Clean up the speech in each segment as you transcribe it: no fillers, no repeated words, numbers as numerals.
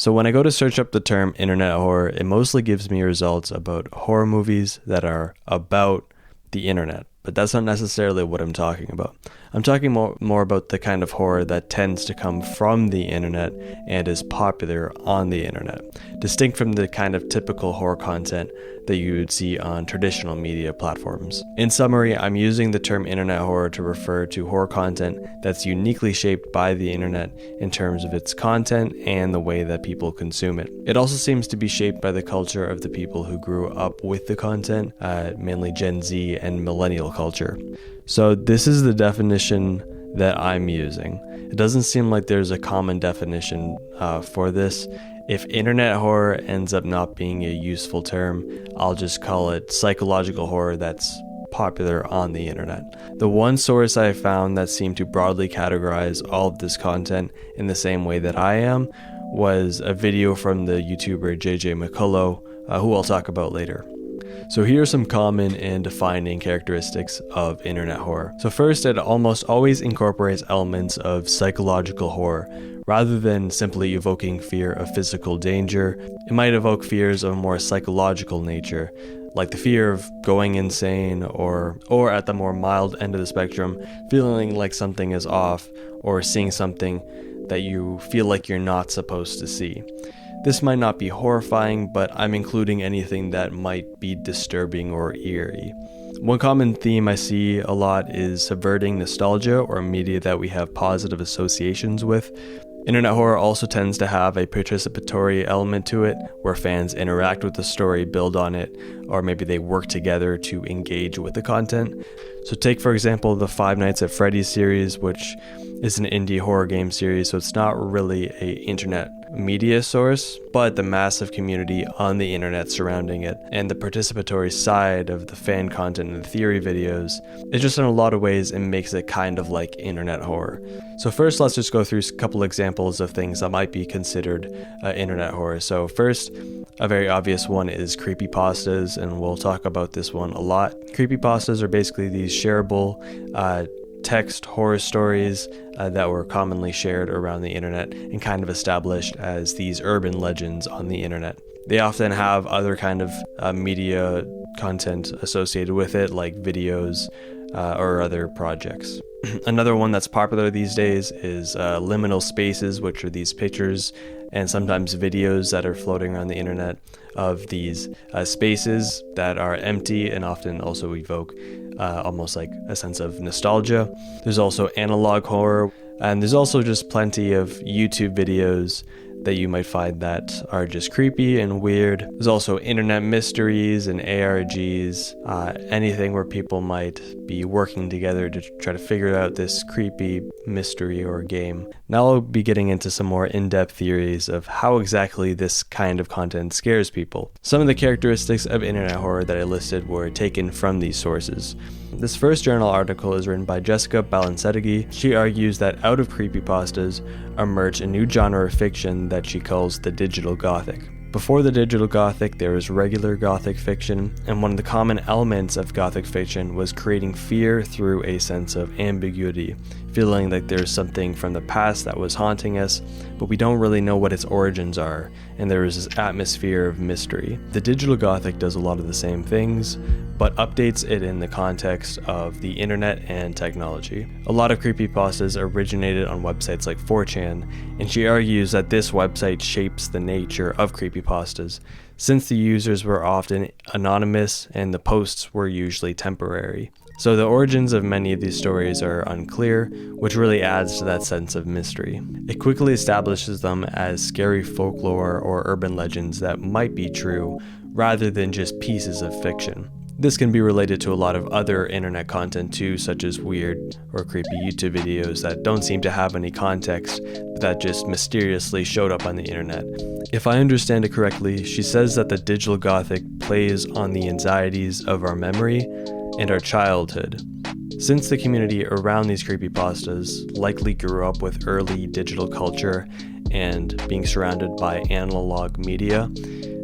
So when I go to search up the term internet horror, it mostly gives me results about horror movies that are about the internet. But that's not necessarily what I'm talking about. I'm talking more about the kind of horror that tends to come from the internet and is popular on the internet, distinct from the kind of typical horror content that you would see on traditional media platforms. In summary, I'm using the term internet horror to refer to horror content that's uniquely shaped by the internet in terms of its content and the way that people consume it. It also seems to be shaped by the culture of the people who grew up with the content, mainly Gen Z and millennial culture. So this is the definition that I'm using. It doesn't seem like there's a common definition for this. If internet horror ends up not being a useful term, I'll just call it psychological horror that's popular on the internet. The one source I found that seemed to broadly categorize all of this content in the same way that I am was a video from the YouTuber McCullough, who I'll talk about later. So here are some common and defining characteristics of internet horror. So first, it almost always incorporates elements of psychological horror. Rather than simply evoking fear of physical danger, it might evoke fears of a more psychological nature, like the fear of going insane or at the more mild end of the spectrum, feeling like something is off or seeing something that you feel like you're not supposed to see. This might not be horrifying, but I'm including anything that might be disturbing or eerie. One common theme I see a lot is subverting nostalgia or media that we have positive associations with. Internet horror also tends to have a participatory element to it, where fans interact with the story, build on it, or maybe they work together to engage with the content. So take, for example, the Five Nights at Freddy's series, which is an indie horror game series, so it's not really an internet media source, but the massive community on the internet surrounding it and the participatory side of the fan content and the theory videos. It just, in a lot of ways, it makes it kind of like internet horror. So first, let's just go through a couple examples of things that might be considered internet horror. So first, a very obvious one is creepypastas, and we'll talk about this one a lot. Creepypastas are basically these shareable text horror stories that were commonly shared around the internet and kind of established as these urban legends on the internet. They often have other kind of media content associated with it, like videos or other projects. Another one that's popular these days is liminal spaces, which are these pictures and sometimes videos that are floating around the internet of these spaces that are empty and often also evoke almost like a sense of nostalgia. There's also analog horror, and there's also just plenty of YouTube videos that you might find that are just creepy and weird. There's also internet mysteries and ARGs, anything where people might be working together to try to figure out this creepy mystery or game. Now I'll be getting into some more in-depth theories of how exactly this kind of content scares people. Some of the characteristics of internet horror that I listed were taken from these sources. This first journal article is written by Jessica Balanzategui. She argues that out of creepypastas emerged a new genre of fiction that she calls the digital gothic. Before the digital gothic, there was regular gothic fiction, and one of the common elements of gothic fiction was creating fear through a sense of ambiguity, feeling like there's something from the past that was haunting us, but we don't really know what its origins are, and there is this atmosphere of mystery. The digital gothic does a lot of the same things, but updates it in the context of the internet and technology. A lot of creepypastas originated on websites like 4chan, and she argues that this website shapes the nature of creepypastas, since the users were often anonymous and the posts were usually temporary. So the origins of many of these stories are unclear, which really adds to that sense of mystery. It quickly establishes them as scary folklore or urban legends that might be true, rather than just pieces of fiction. This can be related to a lot of other internet content too, such as weird or creepy YouTube videos that don't seem to have any context, that just mysteriously showed up on the internet. If I understand it correctly, she says that the digital gothic plays on the anxieties of our memory and our childhood. Since the community around these creepypastas likely grew up with early digital culture and being surrounded by analog media,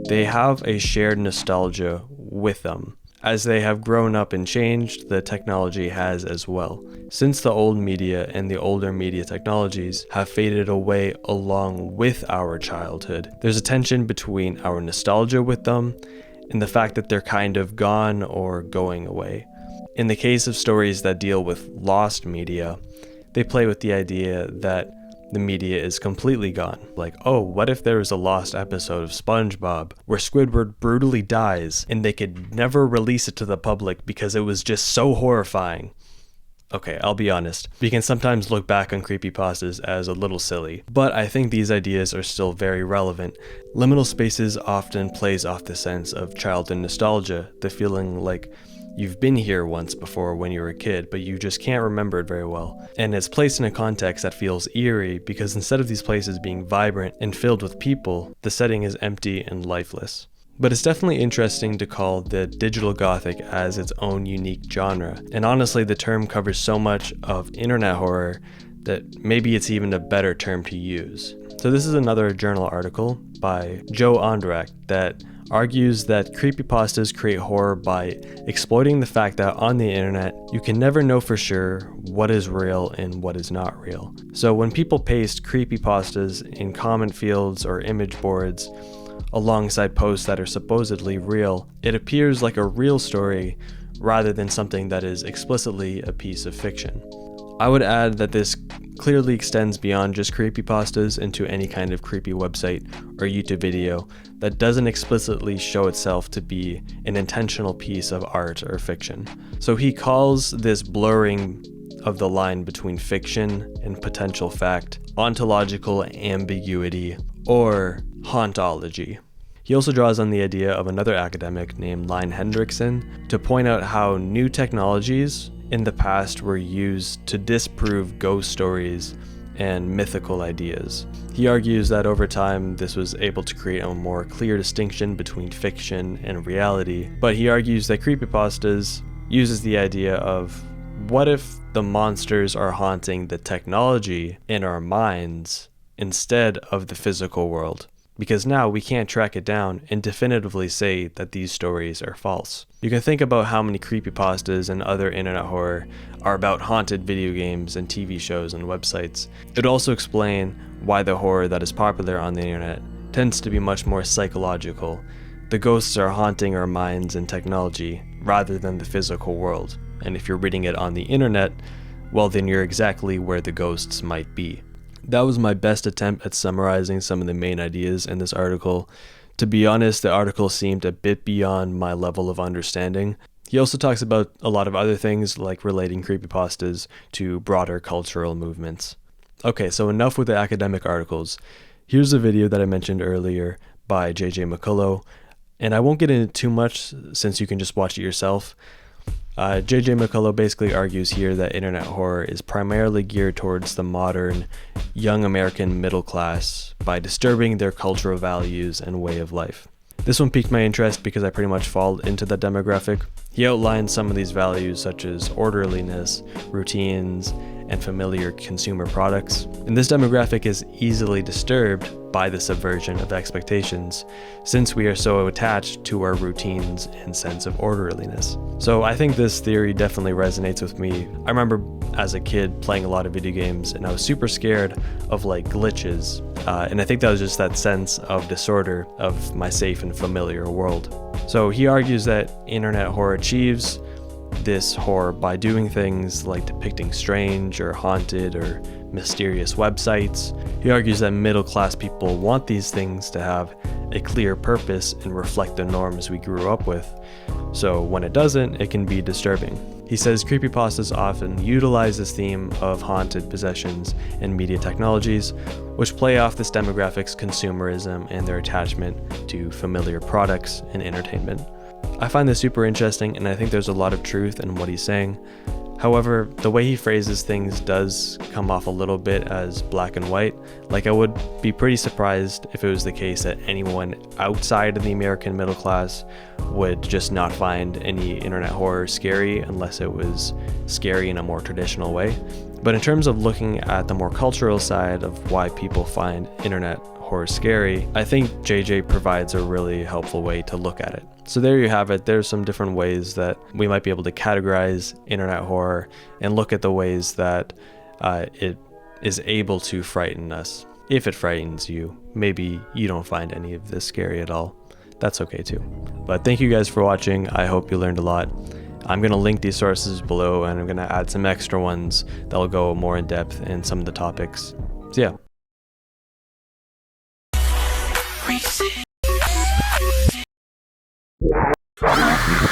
they have a shared nostalgia with them. As they have grown up and changed, the technology has as well. Since the old media and the older media technologies have faded away along with our childhood, there's a tension between our nostalgia with them and the fact that they're kind of gone or going away. In the case of stories that deal with lost media, they play with the idea that the media is completely gone. Like, oh, what if there was a lost episode of SpongeBob where Squidward brutally dies and they could never release it to the public because it was just so horrifying? Okay, I'll be honest. We can sometimes look back on creepypastas as a little silly, but I think these ideas are still very relevant. Liminal spaces often plays off the sense of childhood nostalgia, the feeling like you've been here once before when you were a kid, but you just can't remember it very well. And it's placed in a context that feels eerie because instead of these places being vibrant and filled with people, the setting is empty and lifeless. But it's definitely interesting to call the digital gothic as its own unique genre. And honestly, the term covers so much of internet horror that maybe it's even a better term to use. So this is another journal article by Joe Ondrak that argues that creepypastas create horror by exploiting the fact that on the internet, you can never know for sure what is real and what is not real. So when people paste creepypastas in comment fields or image boards alongside posts that are supposedly real, it appears like a real story rather than something that is explicitly a piece of fiction. I would add that this clearly extends beyond just creepypastas into any kind of creepy website or YouTube video that doesn't explicitly show itself to be an intentional piece of art or fiction. So he calls this blurring of the line between fiction and potential fact ontological ambiguity, or hauntology. He also draws on the idea of another academic named Line Hendrickson to point out how new technologies in the past were used to disprove ghost stories and mythical ideas. He argues that over time this was able to create a more clear distinction between fiction and reality, but he argues that creepypastas uses the idea of what if the monsters are haunting the technology in our minds instead of the physical world? Because now we can't track it down and definitively say that these stories are false. You can think about how many creepypastas and other internet horror are about haunted video games and TV shows and websites. It would also explain why the horror that is popular on the internet tends to be much more psychological. The ghosts are haunting our minds and technology rather than the physical world. And if you're reading it on the internet, well, then you're exactly where the ghosts might be. That was my best attempt at summarizing some of the main ideas in this article. To be honest, the article seemed a bit beyond my level of understanding. He also talks about a lot of other things, like relating creepypastas to broader cultural movements. Okay, so enough with the academic articles. Here's a video that I mentioned earlier by JJ McCullough, and I won't get into too much since you can just watch it yourself. JJ McCullough basically argues here that internet horror is primarily geared towards the modern, young American middle class by disturbing their cultural values and way of life. This one piqued my interest because I pretty much fall into that demographic. He outlines some of these values such as orderliness, routines, and familiar consumer products. And this demographic is easily disturbed by the subversion of expectations, since we are so attached to our routines and sense of orderliness. So I think this theory definitely resonates with me. I remember as a kid playing a lot of video games and I was super scared of like glitches. And I think that was just that sense of disorder of my safe and familiar world. So he argues that internet horror achieves this horror by doing things like depicting strange or haunted or mysterious websites. He argues that middle-class people want these things to have a clear purpose and reflect the norms we grew up with. So when it doesn't, it can be disturbing. He says creepypastas often utilize this theme of haunted possessions and media technologies, which play off this demographic's consumerism and their attachment to familiar products and entertainment. I find this super interesting, and I think there's a lot of truth in what he's saying. However, the way he phrases things does come off a little bit as black and white. Like, I would be pretty surprised if it was the case that anyone outside of the American middle class would just not find any internet horror scary unless it was scary in a more traditional way. But in terms of looking at the more cultural side of why people find internet horror scary, I think JJ provides a really helpful way to look at it. So there you have it. There's some different ways that we might be able to categorize internet horror and look at the ways that it is able to frighten us. If it frightens you, maybe you don't find any of this scary at all. That's okay too. But thank you guys for watching. I hope you learned a lot. I'm going to link these sources below, and I'm going to add some extra ones that will go more in depth in some of the topics. So yeah.